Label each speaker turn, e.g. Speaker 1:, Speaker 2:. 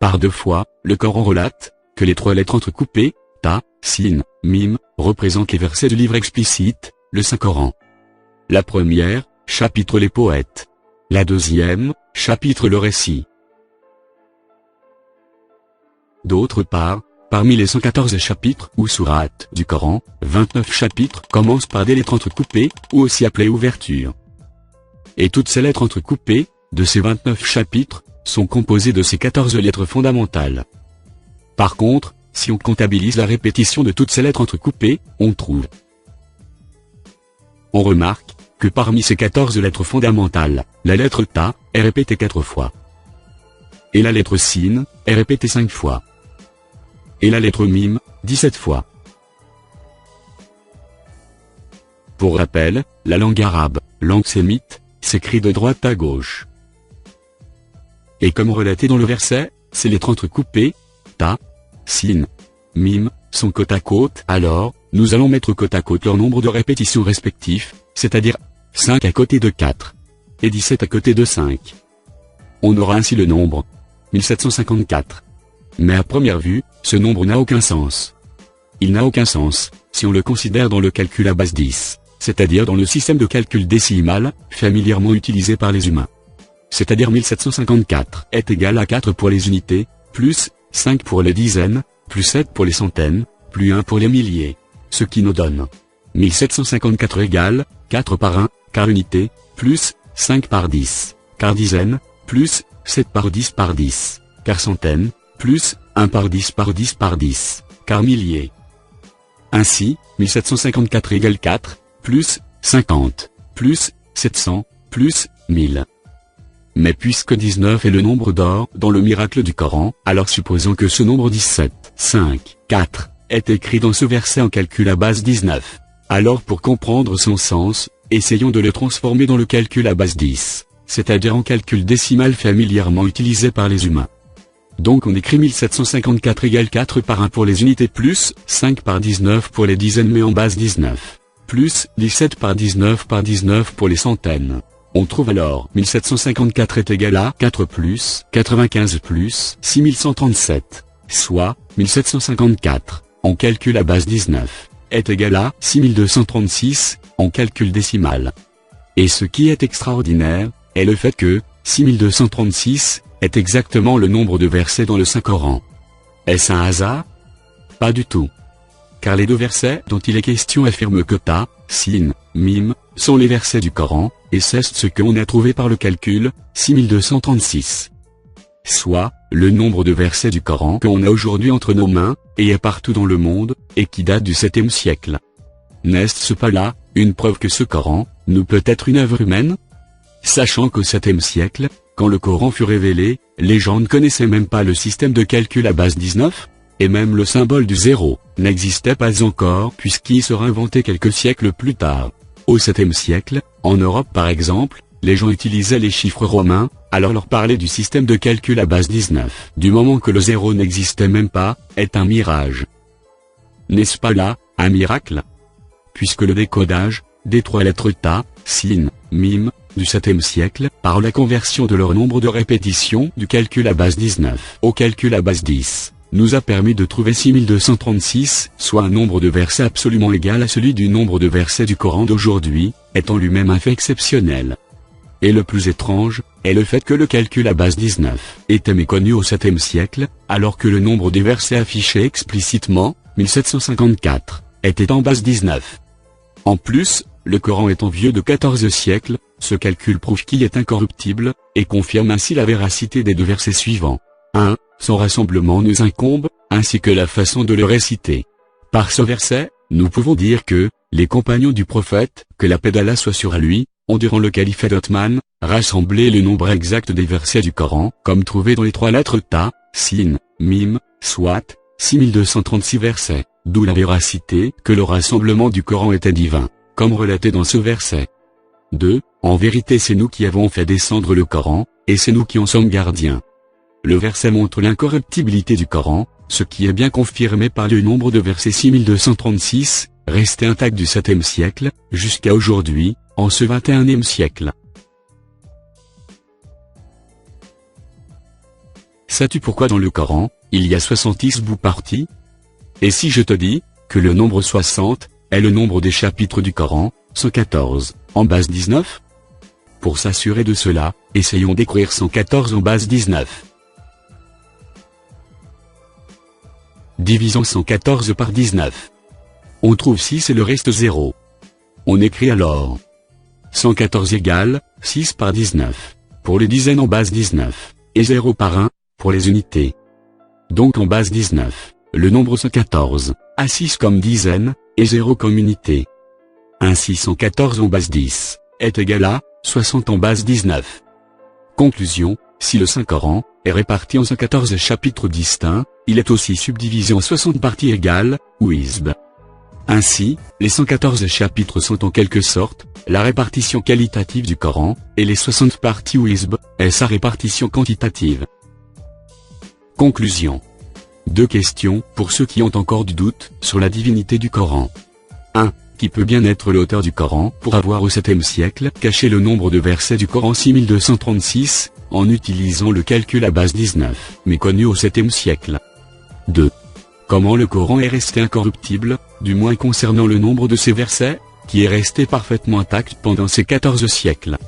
Speaker 1: Par deux fois, le Coran relate que les trois lettres entrecoupées, ta, sin, mim, représentent les versets du livre explicite, le Saint-Coran. La première, chapitre les poètes. La deuxième, chapitre le récit. D'autre part, parmi les 114 chapitres ou sourates du Coran, 29 chapitres commencent par des lettres entrecoupées, ou aussi appelées ouvertures. Et toutes ces lettres entrecoupées, de ces 29 chapitres, sont composées de ces 14 lettres fondamentales. Par contre, si on comptabilise la répétition de toutes ces lettres entrecoupées, on remarque que parmi ces 14 lettres fondamentales, la lettre ta est répétée 4 fois. Et la lettre sin est répétée 5 fois. Et la lettre mim, 17 fois. Pour rappel, la langue arabe, langue sémite, s'écrit de droite à gauche. Et comme relaté dans le verset, ces lettres entrecoupées, ta, sin, mim, sont côte à côte. Alors, nous allons mettre côte à côte leur nombre de répétitions respectifs, c'est-à-dire 5 à côté de 4 et 17 à côté de 5. On aura ainsi le nombre 1754. Mais à première vue, ce nombre n'a aucun sens. Il n'a aucun sens si on le considère dans le calcul à base 10, c'est-à-dire dans le système de calcul décimal, familièrement utilisé par les humains. C'est-à-dire 1754 est égal à 4 pour les unités, plus 5 pour les dizaines, plus 7 pour les centaines, plus 1 pour les milliers. Ce qui nous donne 1754 égale 4 par 1, car unité, plus 5 par 10, car dizaine, plus 7 par 10 par 10, car centaine, plus 1 par 10 par 10 par 10, car millier. Ainsi, 1754 égale 4, plus 50, plus 700, plus 1000. Mais puisque 19 est le nombre d'or dans le miracle du Coran, alors supposons que ce nombre 17, 5, 4, est écrit dans ce verset en calcul à base 19. Alors pour comprendre son sens, essayons de le transformer dans le calcul à base 10, c'est-à-dire en calcul décimal familièrement utilisé par les humains. Donc on écrit 1754 égale 4 par 1 pour les unités, plus 5 par 19 pour les dizaines mais en base 19, plus 17 par 19 pour les centaines. On trouve alors 1754 est égal à 4 plus 95 plus 6137, soit 1754, en calcul à base 19, est égal à 6236, en calcul décimal. Et ce qui est extraordinaire, est le fait que 6236 est exactement le nombre de versets dans le Saint-Coran. Est-ce un hasard? Pas du tout. Car les deux versets dont il est question affirment que ta, sin, mim, sont les versets du Coran, et c'est ce qu'on a trouvé par le calcul, 6236. Soit, le nombre de versets du Coran qu'on a aujourd'hui entre nos mains, et est partout dans le monde, et qui date du 7e siècle. N'est-ce pas là, une preuve que ce Coran, nous peut être une œuvre humaine? Sachant qu'au 7e siècle, quand le Coran fut révélé, les gens ne connaissaient même pas le système de calcul à base 19, et même le symbole du zéro n'existait pas encore puisqu'il sera inventé quelques siècles plus tard. Au 7e siècle, en Europe par exemple, les gens utilisaient les chiffres romains, alors leur parler du système de calcul à base 19, du moment que le zéro n'existait même pas, est un mirage. N'est-ce pas là, un miracle? Puisque le décodage, des trois lettres ta, sin, mim, du 7e siècle, par la conversion de leur nombre de répétitions du calcul à base 19 au calcul à base 10, nous a permis de trouver 6236, soit un nombre de versets absolument égal à celui du nombre de versets du Coran d'aujourd'hui, étant lui-même un fait exceptionnel. Et le plus étrange, est le fait que le calcul à base 19 était méconnu au 7e siècle, alors que le nombre des versets affichés explicitement, 1754, était en base 19. En plus, le Coran étant vieux de 14 siècles, ce calcul prouve qu'il est incorruptible, et confirme ainsi la véracité des deux versets suivants. 1. Son rassemblement nous incombe, ainsi que la façon de le réciter. Par ce verset, nous pouvons dire que, les compagnons du prophète, que la paix d'Allah soit sur lui, ont durant le califat d'Othman, rassemblé le nombre exact des versets du Coran, comme trouvé dans les trois lettres ta, sin, mim, soit, 6236 versets, d'où la véracité que le rassemblement du Coran était divin, comme relaté dans ce verset. 2. En vérité c'est nous qui avons fait descendre le Coran, et c'est nous qui en sommes gardiens. Le verset montre l'incorruptibilité du Coran, ce qui est bien confirmé par le nombre de versets 6236, resté intact du 7e siècle, jusqu'à aujourd'hui, en ce 21e siècle. Sais-tu pourquoi dans le Coran, il y a 70 bouts partis? Et si je te dis, que le nombre 60, est le nombre des chapitres du Coran, 114, en base 19? Pour s'assurer de cela, essayons d'écrire 114 en base 19. Divisons 114 par 19. On trouve 6 et le reste 0. On écrit alors 114 égale 6 par 19, pour les dizaines en base 19, et 0 par 1, pour les unités. Donc en base 19, le nombre 114, a 6 comme dizaine, et 0 comme unité. Ainsi 114 en base 10, est égal à 60 en base 19. Conclusion, si le Saint-Coran est réparti en 114 chapitres distincts, il est aussi subdivisé en 60 parties égales, ou hizb. Ainsi, les 114 chapitres sont en quelque sorte la répartition qualitative du Coran, et les 60 parties ou hizb est sa répartition quantitative. Conclusion. 2 questions pour ceux qui ont encore du doute sur la divinité du Coran. 1. Qui peut bien être l'auteur du Coran pour avoir au 7e siècle caché le nombre de versets du Coran 6236, en utilisant le calcul à base 19, mais connu au 7e siècle. 2. Comment le Coran est resté incorruptible, du moins concernant le nombre de ses versets, qui est resté parfaitement intact pendant ces 14 siècles.